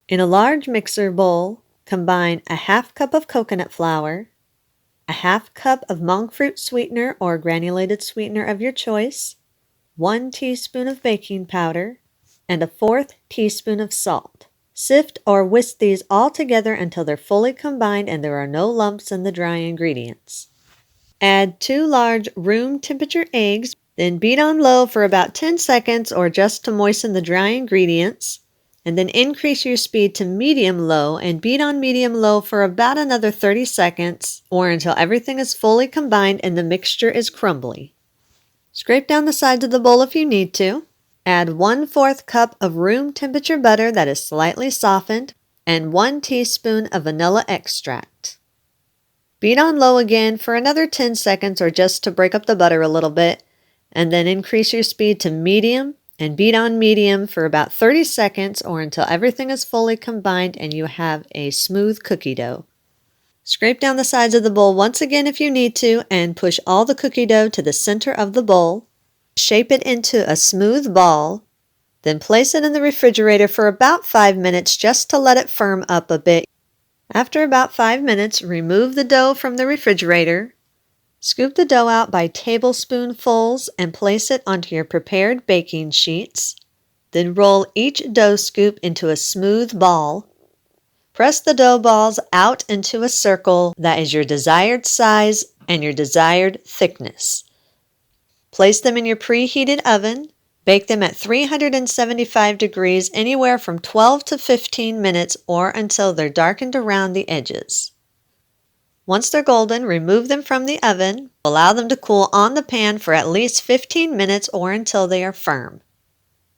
In a large mixer bowl, combine a half cup of coconut flour, a half cup of monk fruit sweetener or granulated sweetener of your choice, 1 teaspoon of baking powder, and a 1/4 teaspoon of salt. Sift or whisk these all together until they're fully combined and there are no lumps in the dry ingredients. Add 2 large room temperature eggs, then beat on low for about 10 seconds or just to moisten the dry ingredients, and then increase your speed to medium-low and beat on medium-low for about another 30 seconds or until everything is fully combined and the mixture is crumbly. Scrape down the sides of the bowl if you need to. Add 1/4 cup of room temperature butter that is slightly softened and 1 teaspoon of vanilla extract. Beat on low again for another 10 seconds or just to break up the butter a little bit, and then increase your speed to medium and beat on medium for about 30 seconds or until everything is fully combined and you have a smooth cookie dough. Scrape down the sides of the bowl once again if you need to and push all the cookie dough to the center of the bowl. Shape it into a smooth ball, then place it in the refrigerator for about 5 minutes just to let it firm up a bit. After about 5 minutes, remove the dough from the refrigerator. Scoop the dough out by tablespoonfuls and place it onto your prepared baking sheets. Then roll each dough scoop into a smooth ball. Press the dough balls out into a circle that is your desired size and your desired thickness. Place them in your preheated oven. Bake them at 375 degrees anywhere from 12 to 15 minutes or until they're darkened around the edges. Once they're golden, remove them from the oven. Allow them to cool on the pan for at least 15 minutes or until they are firm.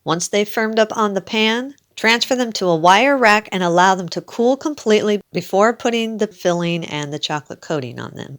Once they've firmed up on the pan, transfer them to a wire rack and allow them to cool completely before putting the filling and the chocolate coating on them.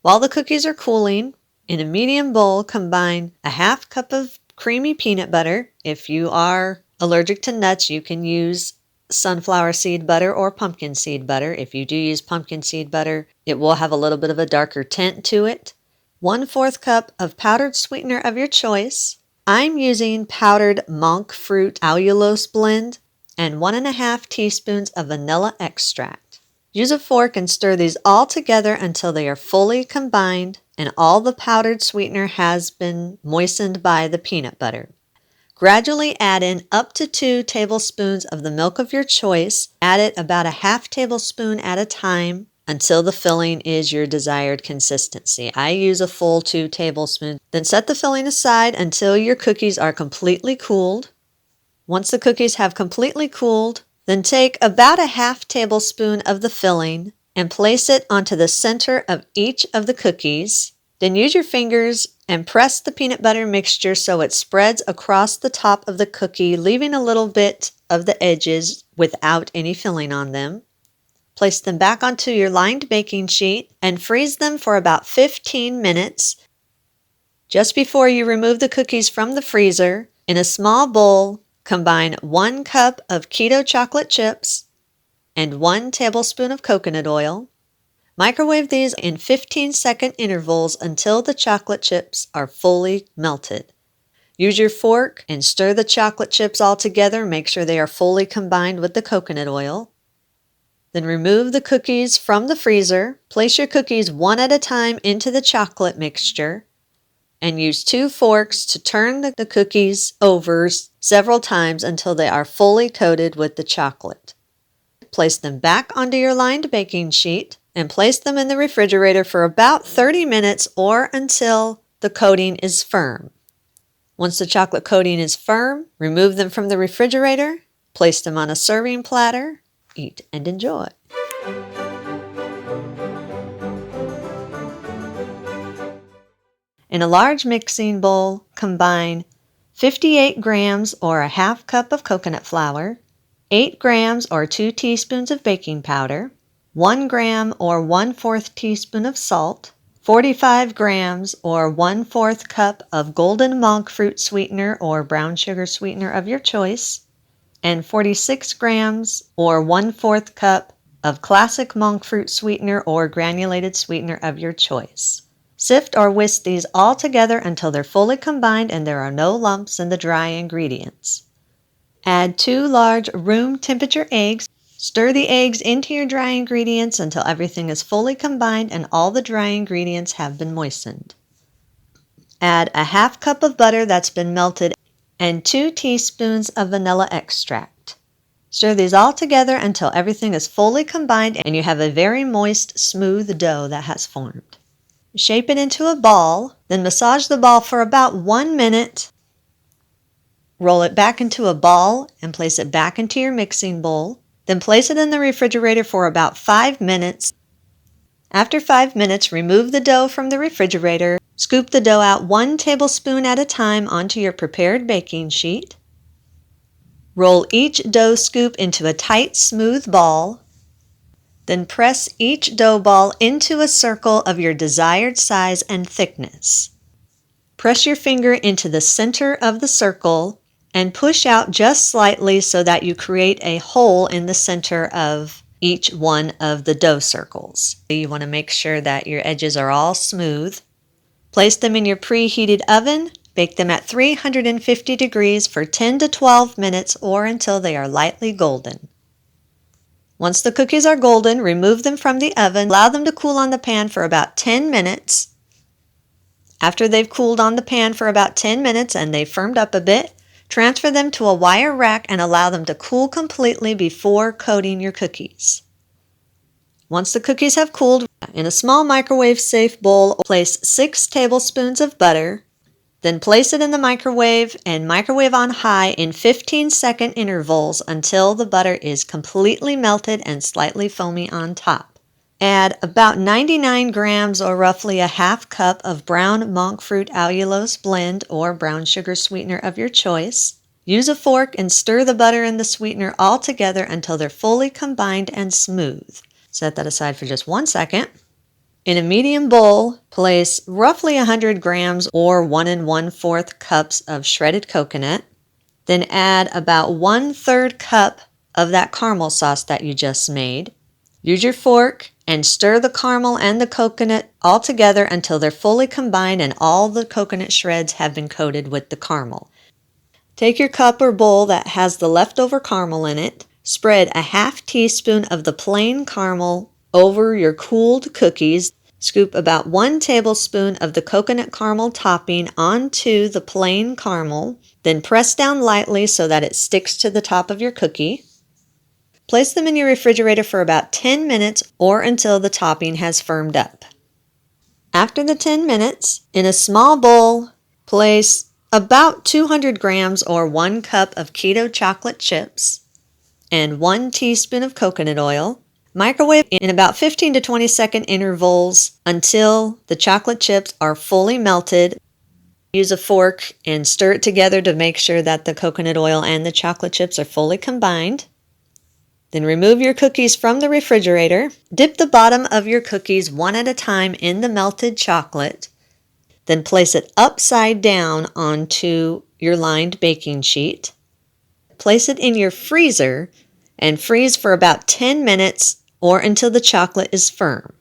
While the cookies are cooling, in a medium bowl, combine a half cup of creamy peanut butter. If you are allergic to nuts, you can use sunflower seed butter or pumpkin seed butter. If you do use pumpkin seed butter, it will have a little bit of a darker tint to it. 1/4 cup of powdered sweetener of your choice. I'm using powdered monk fruit allulose blend and 1½ teaspoons of vanilla extract. Use a fork and stir these all together until they are fully combined and all the powdered sweetener has been moistened by the peanut butter. Gradually add in up to 2 tablespoons of the milk of your choice. Add it about a half tablespoon at a time until the filling is your desired consistency. I use a full 2 tablespoons. Then set the filling aside until your cookies are completely cooled. Once the cookies have completely cooled, then take about a half tablespoon of the filling and place it onto the center of each of the cookies. Then use your fingers and press the peanut butter mixture so it spreads across the top of the cookie, leaving a little bit of the edges without any filling on them. Place them back onto your lined baking sheet and freeze them for about 15 minutes. Just before you remove the cookies from the freezer, in a small bowl, combine 1 cup of keto chocolate chips and 1 tablespoon of coconut oil. Microwave these in 15-second intervals until the chocolate chips are fully melted. Use your fork and stir the chocolate chips all together. Make sure they are fully combined with the coconut oil. Then remove the cookies from the freezer. Place your cookies one at a time into the chocolate mixture and use 2 forks to turn the cookies over several times until they are fully coated with the chocolate. Place them back onto your lined baking sheet and place them in the refrigerator for about 30 minutes or until the coating is firm. Once the chocolate coating is firm, remove them from the refrigerator, place them on a serving platter, eat and enjoy. In a large mixing bowl, combine 58 grams or a half cup of coconut flour, 8 grams or 2 teaspoons of baking powder, 1 gram or 1/4 teaspoon of salt, 45 grams or 1/4 cup of golden monk fruit sweetener or brown sugar sweetener of your choice, and 46 grams or 1/4 cup of classic monk fruit sweetener or granulated sweetener of your choice. Sift or whisk these all together until they're fully combined and there are no lumps in the dry ingredients. Add 2 large room temperature eggs. Stir the eggs into your dry ingredients until everything is fully combined and all the dry ingredients have been moistened. Add a half cup of butter that's been melted and 2 teaspoons of vanilla extract. Stir these all together until everything is fully combined and you have a very moist, smooth dough that has formed. Shape it into a ball, then massage the ball for about 1 minute. Roll it back into a ball and place it back into your mixing bowl. Then place it in the refrigerator for about 5 minutes. After 5 minutes, remove the dough from the refrigerator. Scoop the dough out 1 tablespoon at a time onto your prepared baking sheet. Roll each dough scoop into a tight, smooth ball. Then press each dough ball into a circle of your desired size and thickness. Press your finger into the center of the circle and push out just slightly so that you create a hole in the center of each one of the dough circles. You want to make sure that your edges are all smooth. Place them in your preheated oven. Bake them at 350 degrees for 10 to 12 minutes or until they are lightly golden. Once the cookies are golden, remove them from the oven. Allow them to cool on the pan for about 10 minutes. After they've cooled on the pan for about 10 minutes and they've firmed up a bit, transfer them to a wire rack and allow them to cool completely before coating your cookies. Once the cookies have cooled, in a small microwave-safe bowl, place 6 tablespoons of butter. Then place it in the microwave and microwave on high in 15-second intervals until the butter is completely melted and slightly foamy on top. Add about 99 grams or roughly a half cup of brown monk fruit allulose blend or brown sugar sweetener of your choice. Use a fork and stir the butter and the sweetener all together until they're fully combined and smooth. Set that aside for just 1 second. In a medium bowl, place roughly 100 grams or 1 1/4 cups of shredded coconut. Then add about 1/3 cup of that caramel sauce that you just made. Use your fork and stir the caramel and the coconut all together until they're fully combined and all the coconut shreds have been coated with the caramel. Take your cup or bowl that has the leftover caramel in it. Spread a half teaspoon of the plain caramel over your cooled cookies. Scoop about 1 tablespoon of the coconut caramel topping onto the plain caramel. Then press down lightly so that it sticks to the top of your cookie. Place them in your refrigerator for about 10 minutes or until the topping has firmed up. After the 10 minutes, in a small bowl, place about 200 grams or 1 cup of keto chocolate chips and 1 teaspoon of coconut oil. Microwave in about 15 to 20 second intervals until the chocolate chips are fully melted. Use a fork and stir it together to make sure that the coconut oil and the chocolate chips are fully combined. Then remove your cookies from the refrigerator. Dip the bottom of your cookies one at a time in the melted chocolate. Then place it upside down onto your lined baking sheet. Place it in your freezer and freeze for about 10 minutes or until the chocolate is firm.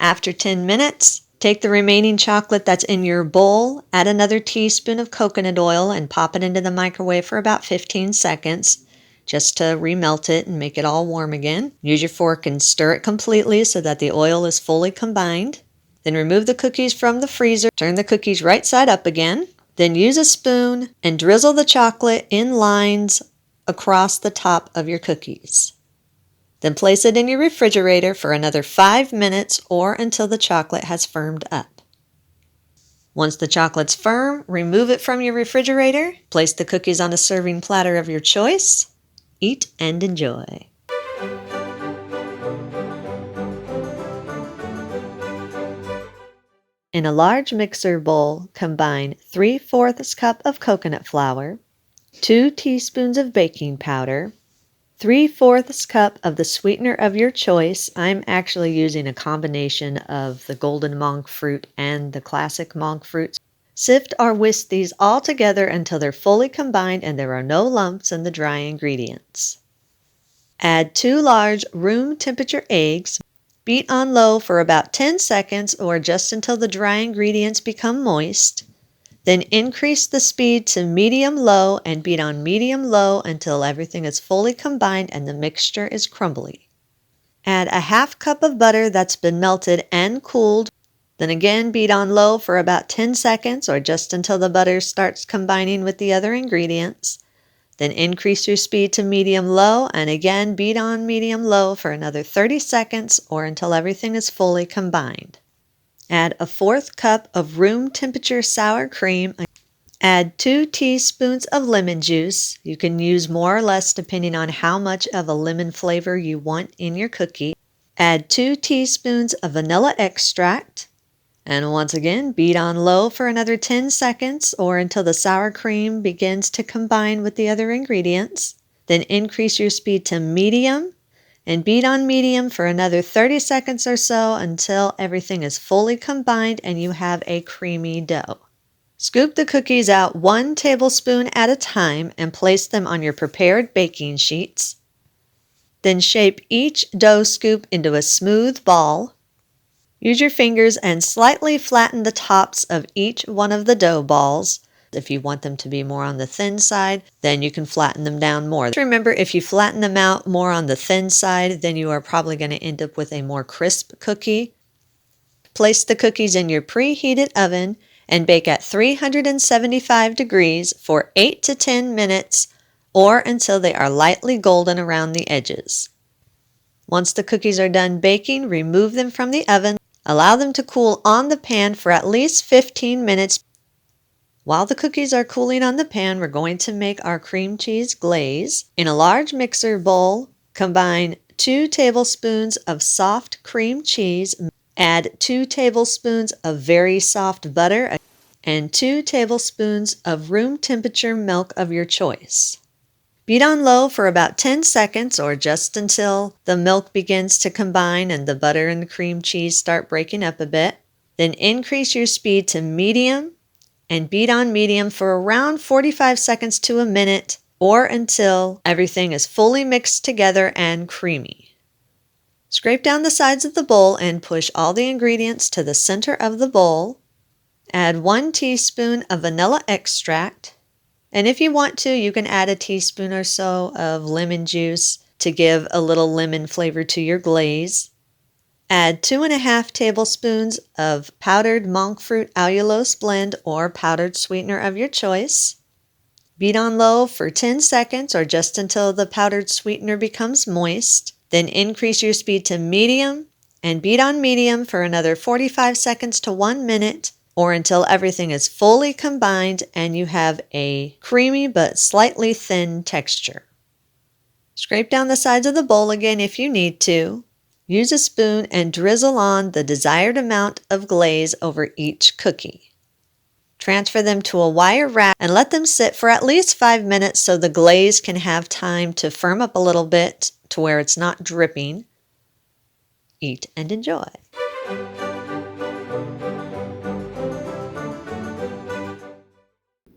After 10 minutes, take the remaining chocolate that's in your bowl, add another teaspoon of coconut oil and pop it into the microwave for about 15 seconds just to remelt it and make it all warm again. Use your fork and stir it completely so that the oil is fully combined. Then remove the cookies from the freezer, turn the cookies right side up again. Then use a spoon and drizzle the chocolate in lines across the top of your cookies. Then place it in your refrigerator for another 5 minutes or until the chocolate has firmed up. Once the chocolate's firm, remove it from your refrigerator. Place the cookies on a serving platter of your choice. Eat and enjoy. In a large mixer bowl, combine 3/4 cup of coconut flour, 2 teaspoons of baking powder, 3/4 cup of the sweetener of your choice. I'm actually using a combination of the golden monk fruit and the classic monk fruit. Sift or whisk these all together until they're fully combined and there are no lumps in the dry ingredients. Add 2 large room temperature eggs. Beat on low for about 10 seconds or just until the dry ingredients become moist. Then increase the speed to medium-low and beat on medium-low until everything is fully combined and the mixture is crumbly. Add a half cup of butter that's been melted and cooled. Then again beat on low for about 10 seconds or just until the butter starts combining with the other ingredients. Then increase your speed to medium-low and again beat on medium-low for another 30 seconds or until everything is fully combined. Add a 1/4 cup of room temperature sour cream. Add 2 teaspoons of lemon juice. You can use more or less depending on how much of a lemon flavor you want in your cookie. Add 2 teaspoons of vanilla extract. And once again, beat on low for another 10 seconds or until the sour cream begins to combine with the other ingredients. Then increase your speed to medium and beat on medium for another 30 seconds or so until everything is fully combined and you have a creamy dough. Scoop the cookies out 1 tablespoon at a time and place them on your prepared baking sheets. Then shape each dough scoop into a smooth ball. Use your fingers and slightly flatten the tops of each one of the dough balls. If you want them to be more on the thin side, then you can flatten them down more. Remember, if you flatten them out more on the thin side, then you are probably going to end up with a more crisp cookie. Place the cookies in your preheated oven and bake at 375 degrees for 8 to 10 minutes or until they are lightly golden around the edges. Once the cookies are done baking, remove them from the oven. Allow them to cool on the pan for at least 15 minutes. While the cookies are cooling on the pan, we're going to make our cream cheese glaze. In a large mixer bowl, combine 2 tablespoons of soft cream cheese. Add 2 tablespoons of very soft butter and 2 tablespoons of room temperature milk of your choice. Beat on low for about 10 seconds or just until the milk begins to combine and the butter and the cream cheese start breaking up a bit. Then increase your speed to medium and beat on medium for around 45 seconds to a minute or until everything is fully mixed together and creamy. Scrape down the sides of the bowl and push all the ingredients to the center of the bowl. Add 1 teaspoon of vanilla extract. And if you want to, you can add a teaspoon or so of lemon juice to give a little lemon flavor to your glaze. Add 2½ tablespoons of powdered monk fruit allulose blend or powdered sweetener of your choice. Beat on low for 10 seconds or just until the powdered sweetener becomes moist. Then increase your speed to medium and beat on medium for another 45 seconds to 1 minute or until everything is fully combined and you have a creamy but slightly thin texture. Scrape down the sides of the bowl again if you need to. Use a spoon and drizzle on the desired amount of glaze over each cookie. Transfer them to a wire rack and let them sit for at least 5 minutes so the glaze can have time to firm up a little bit to where it's not dripping. Eat and enjoy.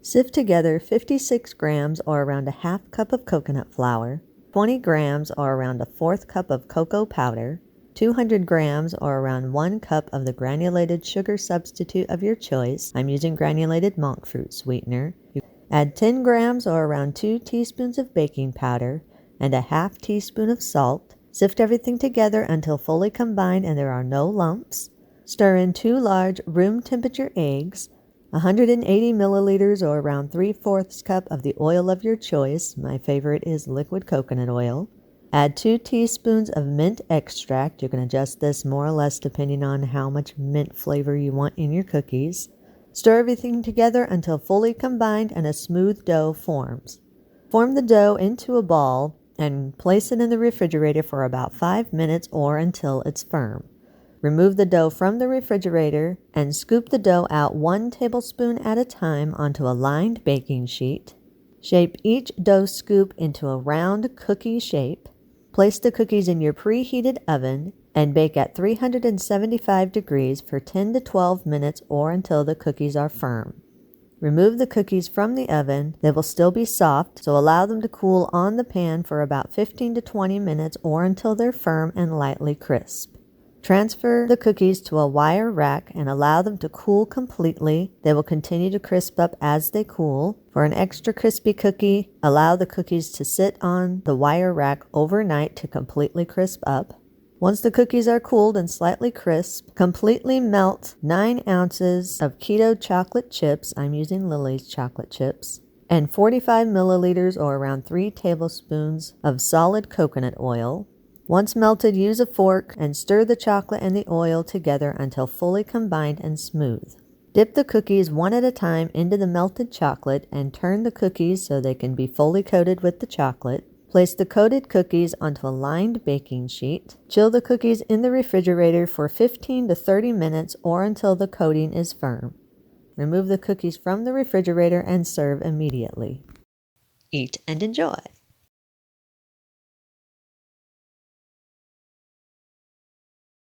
Sift together 56 grams or around a half cup of coconut flour, 20 grams or around a 1/4 cup of cocoa powder, 200 grams or around 1 cup of the granulated sugar substitute of your choice. I'm using granulated monk fruit sweetener. Add 10 grams or around 2 teaspoons of baking powder and a ½ teaspoon of salt. Sift everything together until fully combined and there are no lumps. Stir in 2 large room temperature eggs, 180 milliliters or around 3/4 cup of the oil of your choice. My favorite is liquid coconut oil. Add 2 teaspoons of mint extract. You can adjust this more or less depending on how much mint flavor you want in your cookies. Stir everything together until fully combined and a smooth dough forms. Form the dough into a ball and place it in the refrigerator for about 5 minutes or until it's firm. Remove the dough from the refrigerator and scoop the dough out 1 tablespoon at a time onto a lined baking sheet. Shape each dough scoop into a round cookie shape. Place the cookies in your preheated oven and bake at 375 degrees for 10 to 12 minutes or until the cookies are firm. Remove the cookies from the oven. They will still be soft, so allow them to cool on the pan for about 15 to 20 minutes or until they're firm and lightly crisp. Transfer the cookies to a wire rack and allow them to cool completely. They will continue to crisp up as they cool. For an extra crispy cookie, allow the cookies to sit on the wire rack overnight to completely crisp up. Once the cookies are cooled and slightly crisp, completely melt 9 ounces of Keto chocolate chips, I'm using Lily's chocolate chips, and 45 milliliters or around 3 tablespoons of solid coconut oil. Once melted, use a fork and stir the chocolate and the oil together until fully combined and smooth. Dip the cookies one at a time into the melted chocolate and turn the cookies so they can be fully coated with the chocolate. Place the coated cookies onto a lined baking sheet. Chill the cookies in the refrigerator for 15 to 30 minutes or until the coating is firm. Remove the cookies from the refrigerator and serve immediately. Eat and enjoy.